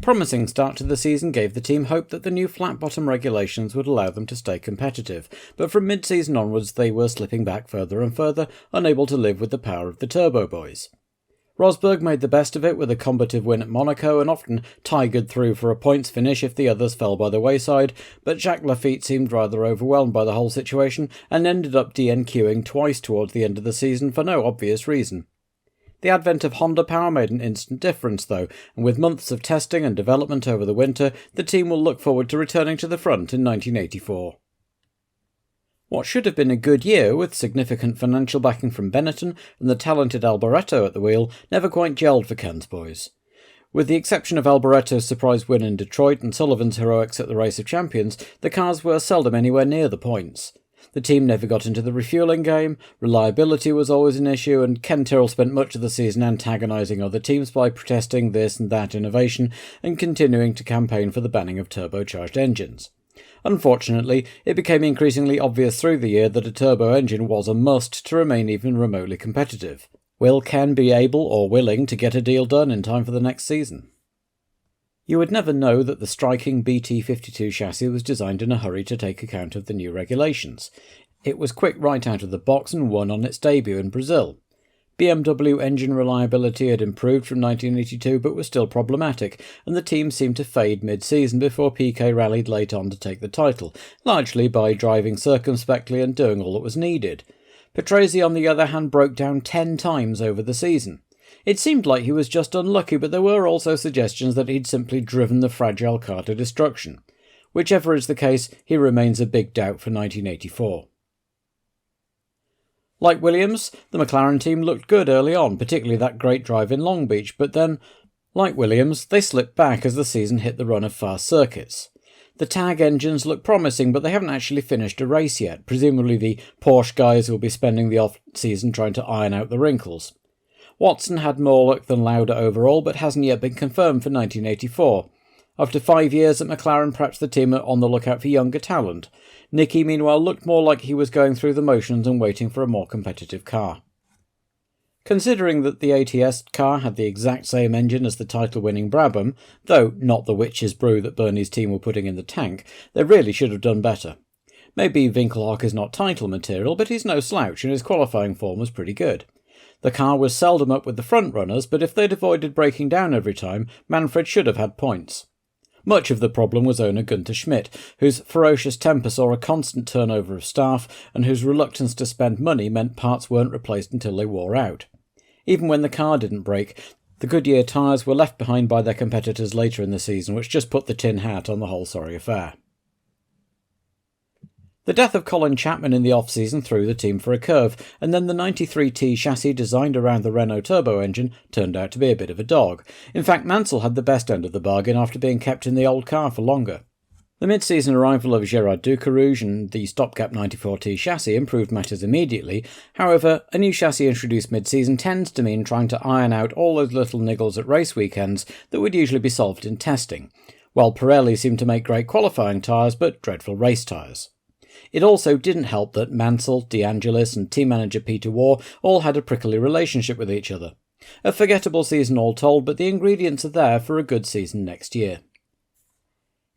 Promising start to the season gave the team hope that the new flat-bottom regulations would allow them to stay competitive, but from mid-season onwards they were slipping back further and further, unable to live with the power of the Turbo Boys. Rosberg made the best of it with a combative win at Monaco and often tigered through for a points finish if the others fell by the wayside, but Jacques Laffite seemed rather overwhelmed by the whole situation and ended up DNQing twice towards the end of the season for no obvious reason. The advent of Honda power made an instant difference though, and with months of testing and development over the winter, the team will look forward to returning to the front in 1984. What should have been a good year, with significant financial backing from Benetton and the talented Alboreto at the wheel, never quite gelled for Ken's boys. With the exception of Alboreto's surprise win in Detroit and Sullivan's heroics at the Race of Champions, the cars were seldom anywhere near the points. The team never got into the refuelling game, reliability was always an issue, and Ken Tyrrell spent much of the season antagonising other teams by protesting this and that innovation and continuing to campaign for the banning of turbocharged engines. Unfortunately, it became increasingly obvious through the year that a turbo engine was a must to remain even remotely competitive. Will Ken be able or willing to get a deal done in time for the next season? You would never know that the striking BT52 chassis was designed in a hurry to take account of the new regulations. It was quick right out of the box and won on its debut in Brazil. BMW engine reliability had improved from 1982 but was still problematic, and the team seemed to fade mid-season before Piquet rallied late on to take the title, largely by driving circumspectly and doing all that was needed. Patrese, on the other hand, broke down 10 times over the season. It seemed like he was just unlucky, but there were also suggestions that he'd simply driven the fragile car to destruction. Whichever is the case, he remains a big doubt for 1984. Like Williams, the McLaren team looked good early on, particularly that great drive in Long Beach, but then, like Williams, they slipped back as the season hit the run of fast circuits. The tag engines look promising, but they haven't actually finished a race yet. Presumably the Porsche guys will be spending the off-season trying to iron out the wrinkles. Watson had more luck than Lauda overall, but hasn't yet been confirmed for 1984. After 5 years at McLaren, perhaps the team are on the lookout for younger talent. Nicky, meanwhile, looked more like he was going through the motions and waiting for a more competitive car. Considering that the ATS car had the exact same engine as the title-winning Brabham, though not the witch's brew that Bernie's team were putting in the tank, they really should have done better. Maybe Winkelhock is not title material, but he's no slouch and his qualifying form was pretty good. The car was seldom up with the front runners, but if they'd avoided breaking down every time, Manfred should have had points. Much of the problem was owner Gunther Schmidt, whose ferocious temper saw a constant turnover of staff and whose reluctance to spend money meant parts weren't replaced until they wore out. Even when the car didn't break, the Goodyear tyres were left behind by their competitors later in the season, which just put the tin hat on the whole sorry affair. The death of Colin Chapman in the off-season threw the team for a curve, and then the 93T chassis designed around the Renault turbo engine turned out to be a bit of a dog. In fact, Mansell had the best end of the bargain after being kept in the old car for longer. The mid-season arrival of Gerard Ducarouge and the stopgap 94T chassis improved matters immediately. However, a new chassis introduced mid-season tends to mean trying to iron out all those little niggles at race weekends that would usually be solved in testing, while Pirelli seemed to make great qualifying tyres but dreadful race tyres. It also didn't help that Mansell, De Angelis and team manager Peter Waugh all had a prickly relationship with each other. A forgettable season all told, but the ingredients are there for a good season next year.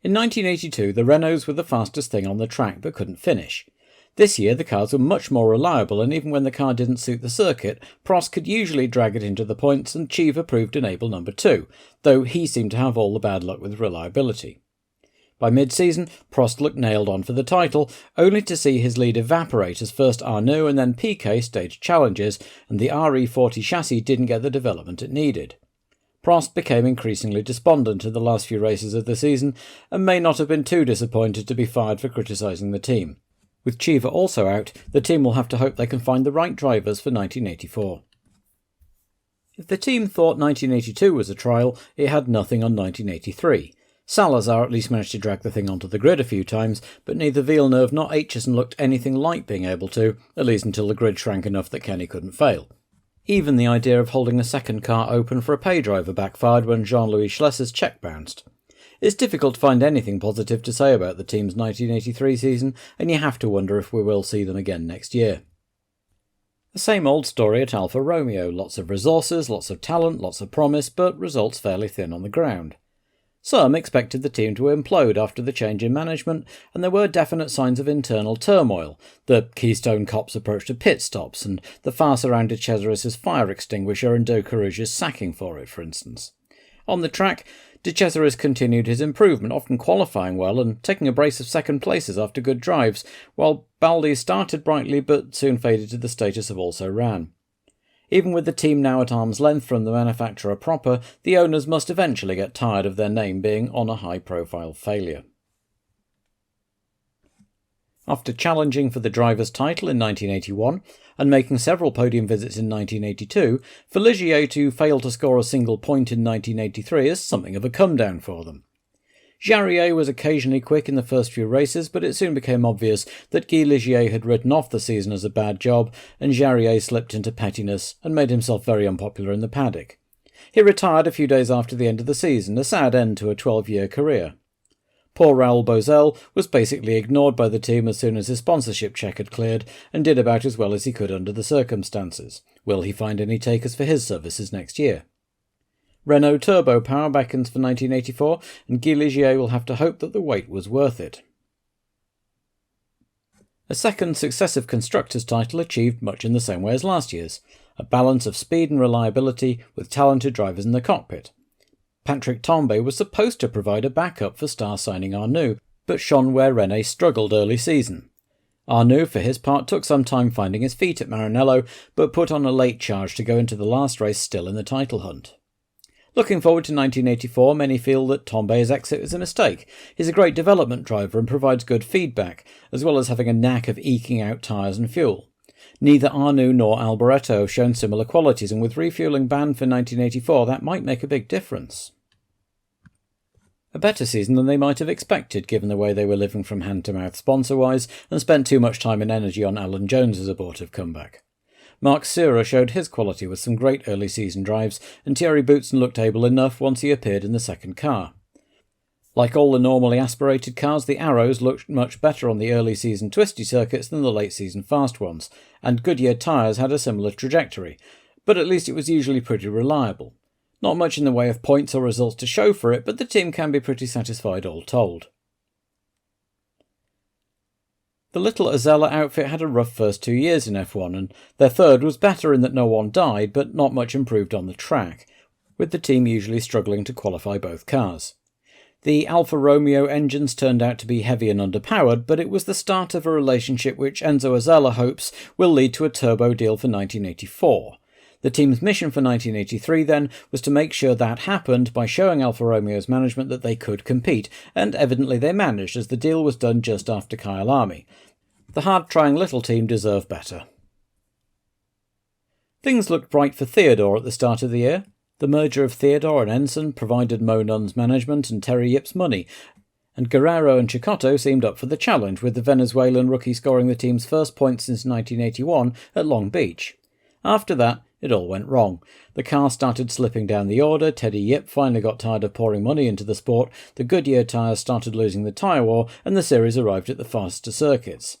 In 1982, the Renaults were the fastest thing on the track but couldn't finish. This year, the cars were much more reliable, and even when the car didn't suit the circuit, Prost could usually drag it into the points, and Cheever proved an able number 2, though he seemed to have all the bad luck with reliability. By mid-season, Prost looked nailed on for the title, only to see his lead evaporate as first Arnoux and then Piquet staged challenges, and the RE40 chassis didn't get the development it needed. Prost became increasingly despondent in the last few races of the season, and may not have been too disappointed to be fired for criticising the team. With Cheever also out, the team will have to hope they can find the right drivers for 1984. If the team thought 1982 was a trial, it had nothing on 1983. Salazar at least managed to drag the thing onto the grid a few times, but neither Villeneuve nor Aitchison looked anything like being able to, at least until the grid shrank enough that Kenny couldn't fail. Even the idea of holding a second car open for a pay driver backfired when Jean-Louis Schlesser's check bounced. It's difficult to find anything positive to say about the team's 1983 season, and you have to wonder if we will see them again next year. The same old story at Alfa Romeo, lots of resources, lots of talent, lots of promise, but results fairly thin on the ground. Some expected the team to implode after the change in management, and there were definite signs of internal turmoil. The Keystone Cop's approach to pit stops, and the farce around De Cesaris's fire extinguisher and De Courage's sacking for it, for instance. On the track, De Cesaris continued his improvement, often qualifying well and taking a brace of second places after good drives, while Baldi started brightly but soon faded to the status of also ran. Even with the team now at arm's length from the manufacturer proper, the owners must eventually get tired of their name being on a high-profile failure. After challenging for the driver's title in 1981 and making several podium visits in 1982, for Ligier to fail to score a single point in 1983 is something of a come-down for them. Jarier was occasionally quick in the first few races, but it soon became obvious that Guy Ligier had written off the season as a bad job, and Jarier slipped into pettiness and made himself very unpopular in the paddock. He retired a few days after the end of the season, a sad end to a 12-year career. Poor Raoul Boesel was basically ignored by the team as soon as his sponsorship cheque had cleared, and did about as well as he could under the circumstances. Will he find any takers for his services next year? Renault Turbo Power beckons for 1984, and Guy Ligier will have to hope that the wait was worth it. A second successive constructors' title achieved much in the same way as last year's, a balance of speed and reliability with talented drivers in the cockpit. Patrick Tambay was supposed to provide a backup for star signing Arnoux, but shone where Rene struggled early season. Arnoux, for his part, took some time finding his feet at Maranello, but put on a late charge to go into the last race still in the title hunt. Looking forward to 1984, many feel that Tambay's exit is a mistake. He's a great development driver and provides good feedback, as well as having a knack of eking out tyres and fuel. Neither Arnoux nor Alboreto have shown similar qualities, and with refuelling banned for 1984, that might make a big difference. A better season than they might have expected, given the way they were living from hand-to-mouth sponsor-wise, and spent too much time and energy on Alan Jones's abortive comeback. Marc Sura showed his quality with some great early season drives, and Thierry Boutsen looked able enough once he appeared in the second car. Like all the normally aspirated cars, the Arrows looked much better on the early season twisty circuits than the late season fast ones, and Goodyear tyres had a similar trajectory, but at least it was usually pretty reliable. Not much in the way of points or results to show for it, but the team can be pretty satisfied all told. The little Osella outfit had a rough first 2 years in F1, and their third was better in that no one died, but not much improved on the track, with the team usually struggling to qualify both cars. The Alfa Romeo engines turned out to be heavy and underpowered, but it was the start of a relationship which Enzo Osella hopes will lead to a turbo deal for 1984. The team's mission for 1983 then was to make sure that happened by showing Alfa Romeo's management that they could compete, and evidently they managed, as the deal was done just after Kyalami. The hard-trying little team deserve better. Things looked bright for Theodore at the start of the year. The merger of Theodore and Ensign provided Mo Nunn's management and Terry Yip's money, and Guerrero and Chicotto seemed up for the challenge, with the Venezuelan rookie scoring the team's first point since 1981 at Long Beach. After that, it all went wrong. The car started slipping down the order, Teddy Yip finally got tired of pouring money into the sport, the Goodyear tyres started losing the tyre war, and the series arrived at the faster circuits.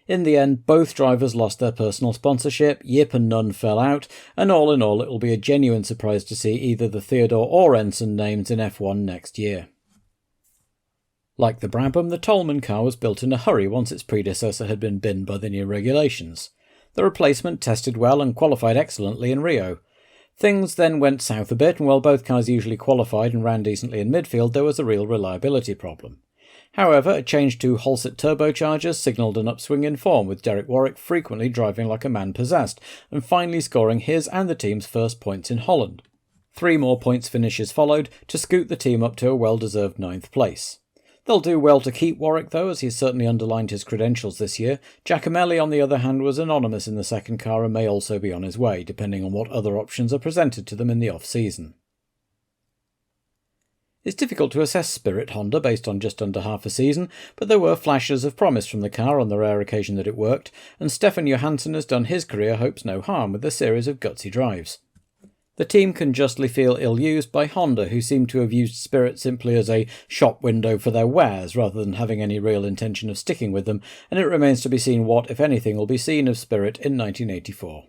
In the end, both drivers lost their personal sponsorship, Yip and Nunn fell out, and all in all it will be a genuine surprise to see either the Theodore or Ensign names in F1 next year. Like the Brabham, the Toleman car was built in a hurry once its predecessor had been binned by the new regulations. The replacement tested well and qualified excellently in Rio. Things then went south a bit, and while both cars usually qualified and ran decently in midfield, there was a real reliability problem. However, a change to Holset turbochargers signalled an upswing in form, with Derek Warwick frequently driving like a man possessed, and finally scoring his and the team's first points in Holland. 3 more points finishes followed to scoot the team up to a well-deserved 9th place. They'll do well to keep Warwick, though, as he's certainly underlined his credentials this year. Giacomelli, on the other hand, was anonymous in the second car and may also be on his way, depending on what other options are presented to them in the off-season. It's difficult to assess Spirit Honda based on just under half a season, but there were flashes of promise from the car on the rare occasion that it worked, and Stefan Johansson has done his career hopes no harm with a series of gutsy drives. The team can justly feel ill-used by Honda, who seem to have used Spirit simply as a shop window for their wares rather than having any real intention of sticking with them, and it remains to be seen what, if anything, will be seen of Spirit in 1984.